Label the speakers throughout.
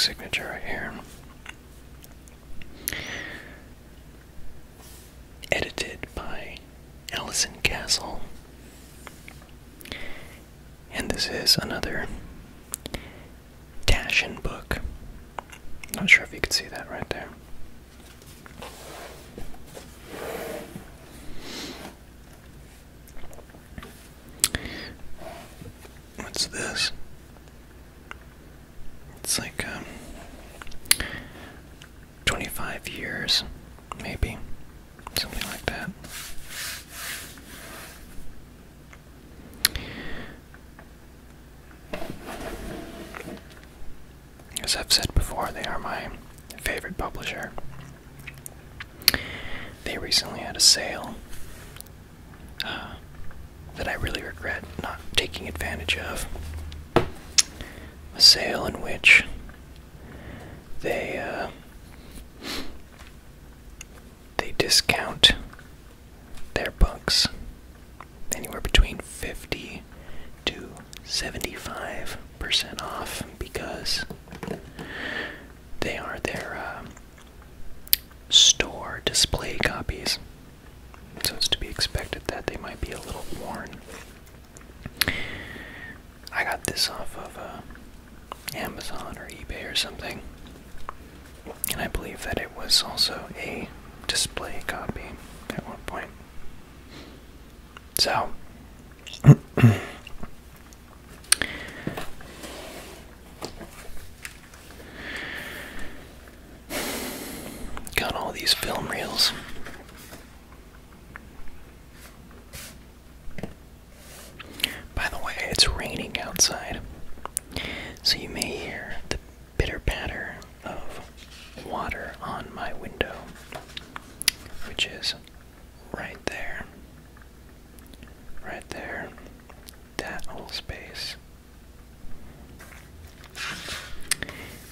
Speaker 1: book signature right here. Edited by Alison Castle. And this is another Taschen book. Not sure if you can see that right there. What's this? It's like 25 years, maybe. Something like that. As I've said before, they are my favorite publisher. They recently had a sale that I really regret not taking advantage of. A sale in which they discount their books anywhere between 50 to 75% off because they are their store display copies. So it's to be expected that they might be a little worn. I got this off of Amazon or eBay or something, and I believe that it was also a display copy at one point. So got all these film reels. By the way, it's raining outside, so you may hear the pitter-patter of water on my window, which is right there. Right there. That whole space.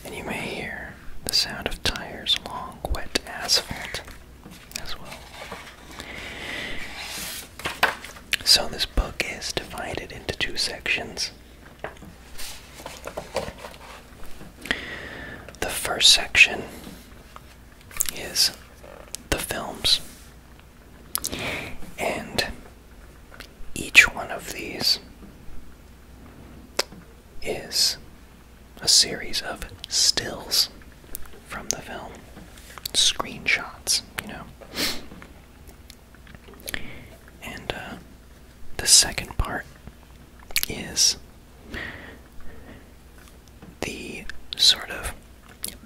Speaker 1: And you may hear the sound of tires along wet asphalt as well. So this book is divided into two sections. The first section is the films, and each one of these is a series of stills from the film, screenshots, you know. And the second part is the sort of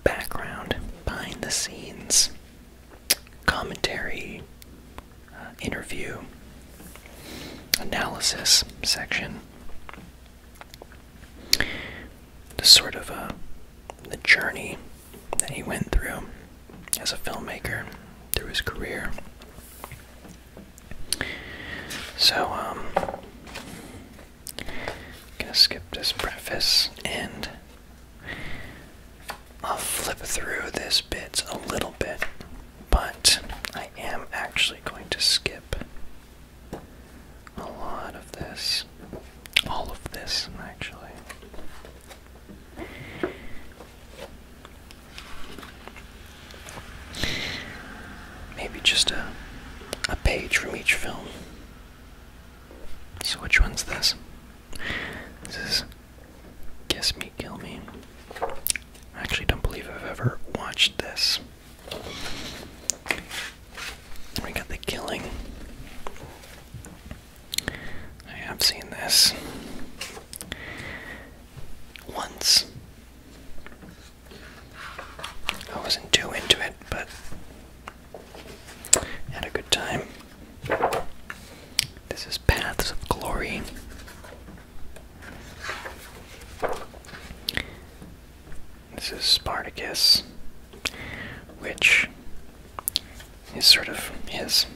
Speaker 1: background, behind the scenes, commentary, interview, analysis section. The sort of the journey that he went through as a filmmaker through his career. So, gonna skip this preface and I'll flip through this bit a little bit, but I am actually going to skip a lot of this. All of this, actually. Maybe just a page from each film. So which one's this? This is Kiss Me, Kill Me. I actually don't believe I've ever watched this. And we got The Killing. I have seen this once. I wasn't too into it, but had a good time. This is Paths of Glory. This is Spartacus, which is sort of his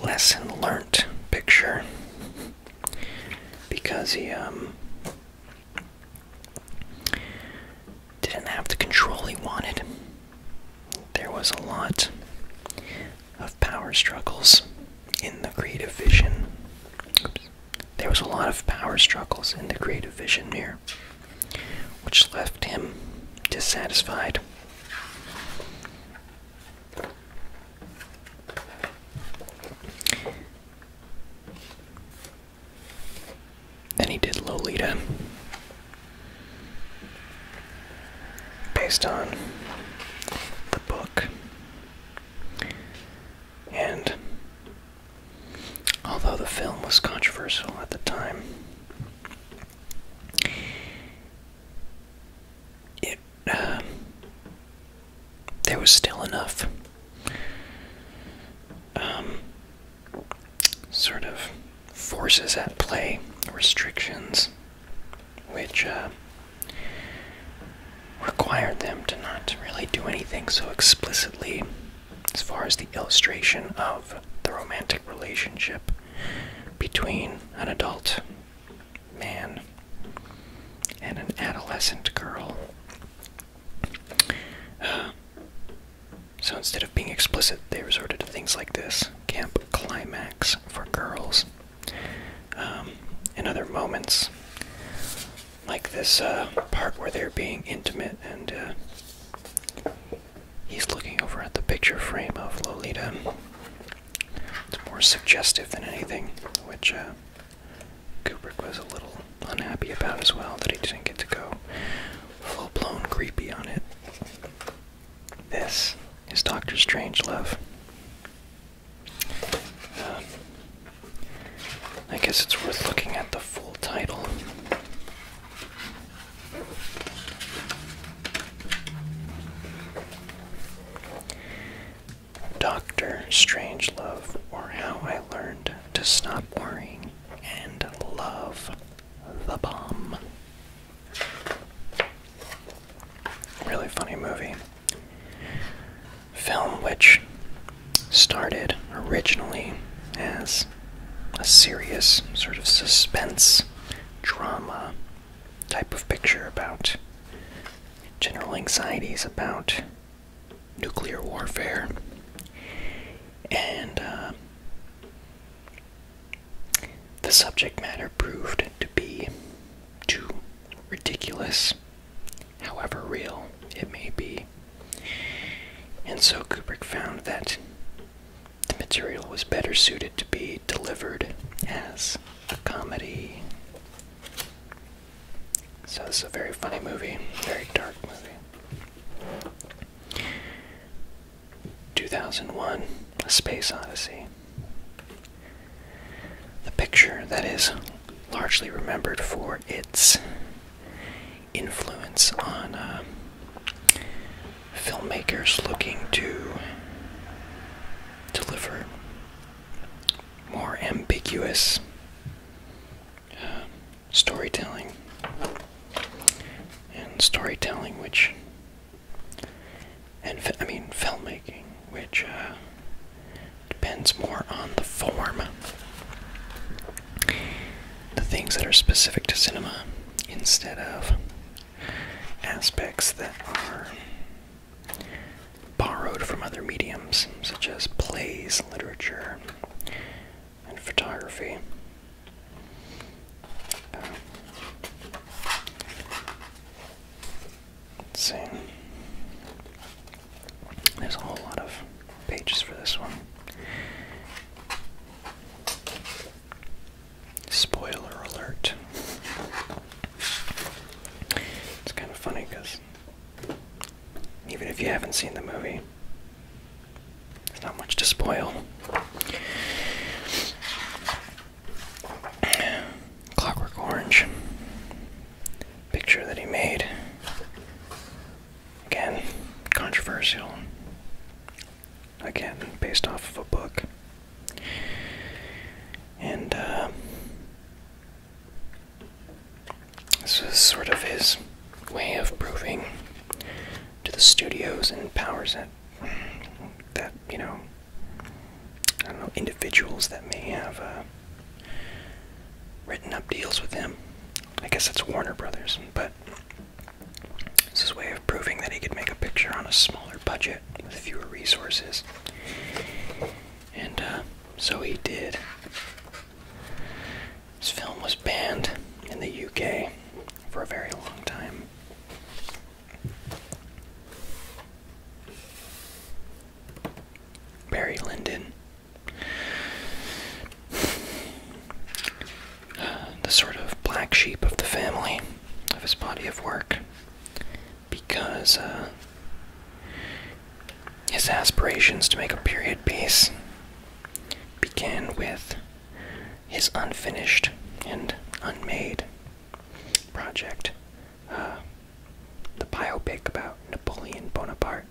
Speaker 1: lesson learnt picture, because he didn't have the control he wanted. There was a lot of power struggles in the creative vision. There was a lot of power struggles in the creative vision here, which left him dissatisfied. Then he did Lolita, based on the book. And although the film was controversial at the time, there was still enough sort of forces at play, restrictions, which required them to not really do anything so explicitly as far as the illustration of the romantic relationship between an adult man and an adolescent girl. So instead of being explicit, they resorted to things like this: camp climax for girls. And other moments, like this part where they're being intimate and he's looking over at the picture frame of Lolita. It's more suggestive than anything, which Kubrick was a little unhappy about as well, that he didn't get to go full-blown creepy on it. This is Dr. Strangelove. I guess it's worth looking at the full title. Dr. Strangelove, or How I Learned to Stop Worrying and Love the Bomb. Really funny movie. Film which started originally as a serious sort of suspense drama type of picture about general anxieties about nuclear warfare, and the subject matter proved to be too ridiculous, however real it may be. And so Kubrick found that the material was better suited to be delivered as a comedy. So this is a very funny movie, very dark movie. 2001, A Space Odyssey. The picture that is largely remembered for its influence on filmmakers looking to deliver more ambiguous storytelling, and storytelling which, and filmmaking which depends more on the form, the things that are specific to cinema, instead of aspects that are borrowed from other mediums, such as plays, literature, and photography. Let's see. There's a whole lot of pages for this one. Spoiler alert. It's kind of funny because even if you haven't seen the movie, there's not much to spoil. Clockwork Orange. Picture that he made. Again, controversial. Again, based off of a book. And this was sort of his way of proving to the studios and powers that you know, I don't know, individuals that may have written up deals with him. I guess it's Warner Brothers, but it's his way of proving that he could make a picture on a smaller budget with fewer resources. And so he did. This film was banned in the UK for a very long time. black sheep of the family, of his body of work, because his aspirations to make a period piece began with his unfinished and unmade project, the biopic about Napoleon Bonaparte.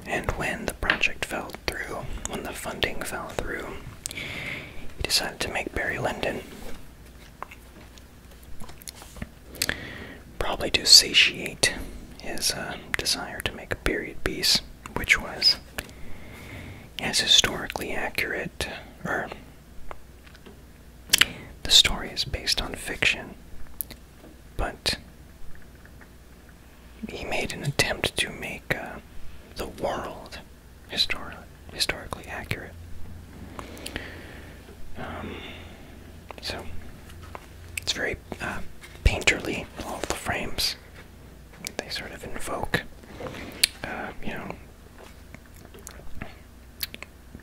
Speaker 1: And when the project fell through, when the funding fell through, he decided to make Barry Lyndon, probably to satiate his desire to make a period piece, which was as historically accurate, or the story is based on fiction, but he made an attempt to make the world historically accurate. So it's very painterly, all of the frames. They sort of invoke,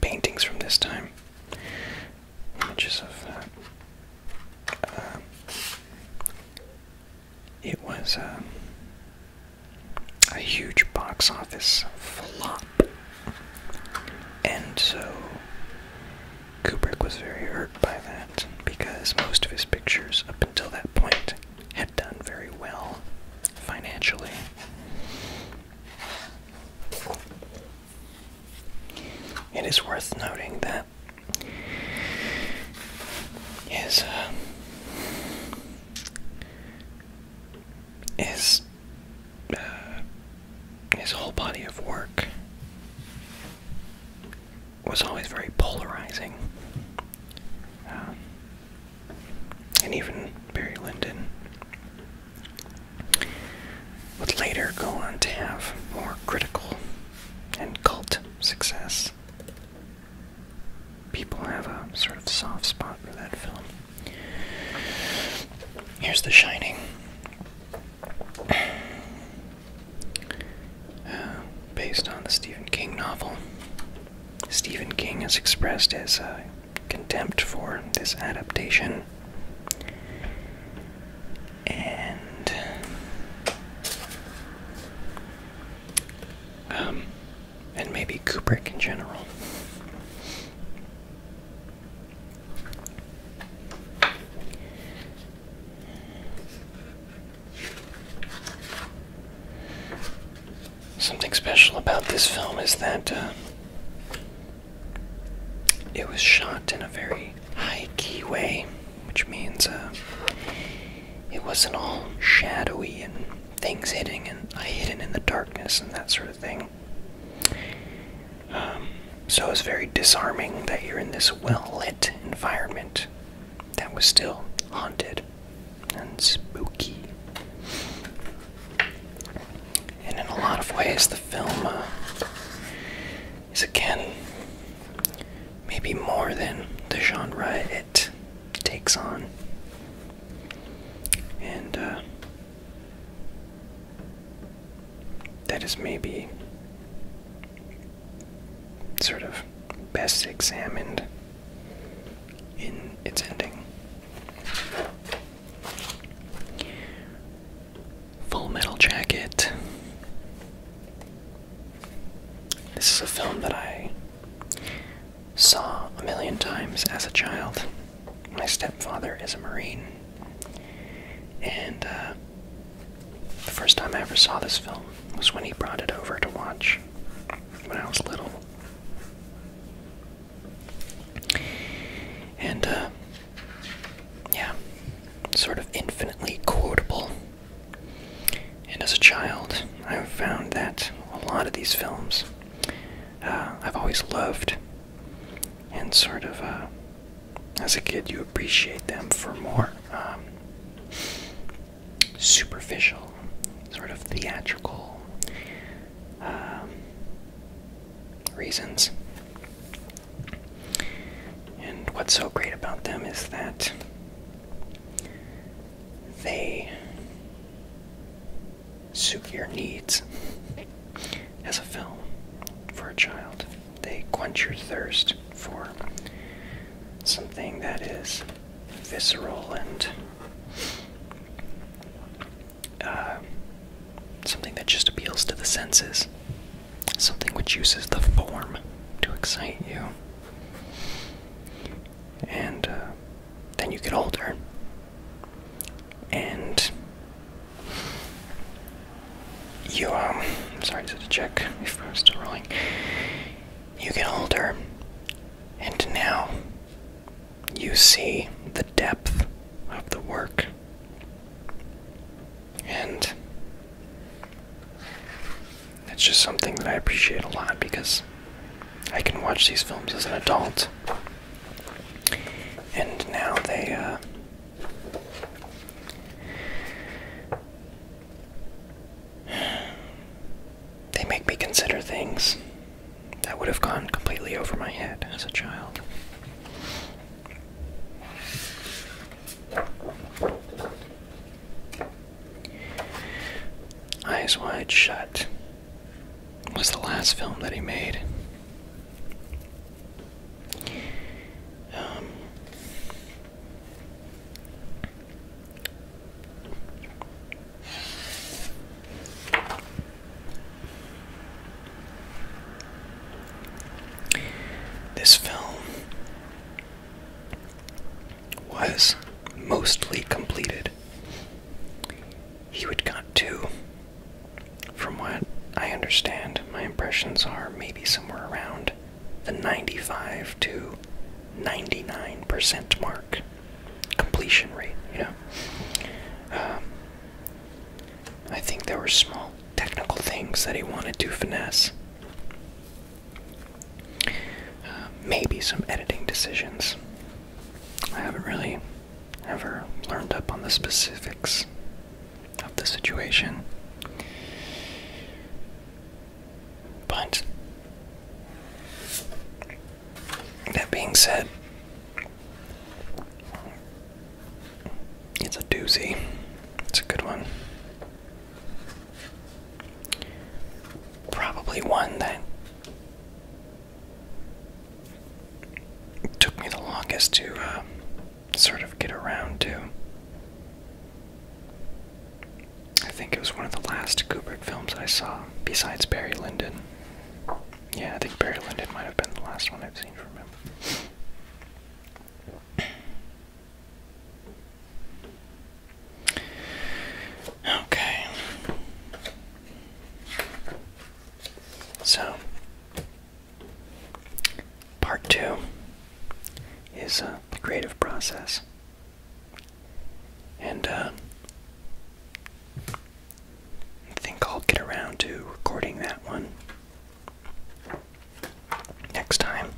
Speaker 1: paintings from this time. Images of it was a huge box office flop, and so Kubrick was very hurt by that, because most of his pictures up until that point had done very well financially. It is worth noting that his whole body of work was always very polarizing. And even Barry Lyndon would later go on to have more critical and cult success. People have a sort of soft spot for that film. Here's The Shining. Based on the Stephen King novel. Stephen King has expressed his contempt for this adaptation, and maybe Kubrick in general. Something special about this film is that it was shot in a very high-key way, which means it wasn't all shadowy and things hidden in the darkness and that sort of thing. So it was very disarming that you're in this well-lit environment that was still haunted and spooky. And in a lot of ways, the film is, again, maybe more than the genre it takes on. And that is maybe sort of best examined in its ending. Full Metal Jacket. This is a film that I saw a million times as a child. My stepfather is a Marine, and the first time I ever saw this film was when he brought it over to watch when I was little. And yeah, sort of infinitely quotable. And as a child, I found that a lot of these films I've always loved, and sort of as a kid you appreciate them for more superficial, sort of theatrical reasons. And what's so great about them is that they suit your needs as a film for a child. They quench your thirst for something that is visceral and something that just appeals to the senses, something which uses the form to excite you. And then you get older, and you, I'm sorry, just to check if I'm still rolling. You get older, and now you see the depth of the work. And it's just something that I appreciate a lot, because I can watch these films as an adult, and now they make me consider things that would have gone completely over my head as a child. Eyes Wide Shut was the last film that he made. This film was mostly completed. He would got to, from what I understand, my impressions are maybe somewhere around the 95 to 99% mark completion rate, you know. I think there were small technical things that he wanted to finesse. Maybe some editing decisions. I haven't really ever learned up on the specifics of the situation. But that being said, it's a doozy. It's a good one. Probably one that took me the longest to sort of get around to. I think it was one of the last Kubrick films I saw, besides Barry Lyndon. Yeah, I think Barry Lyndon might have been the last one I've seen from him. Okay. So, part 2 is the creative process. And I think I'll get around to recording that one next time.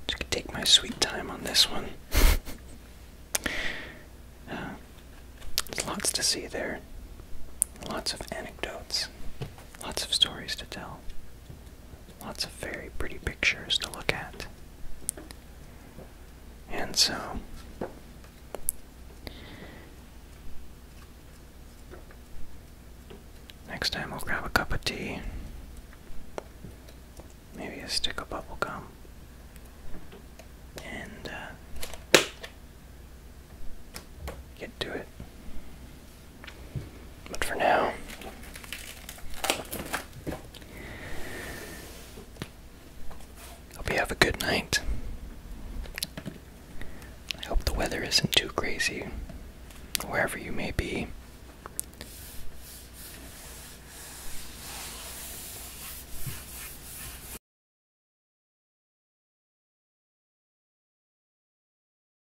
Speaker 1: Just gonna take my sweet time on this one. There's lots to see there. Lots of anecdotes. Lots of stories to tell. Lots of very pretty pictures to look at. And so, next time I'll grab a cup of tea, maybe a stick of bubble gum, and get to it. But for now, hope you have a good night. I hope the weather isn't too crazy wherever you may be.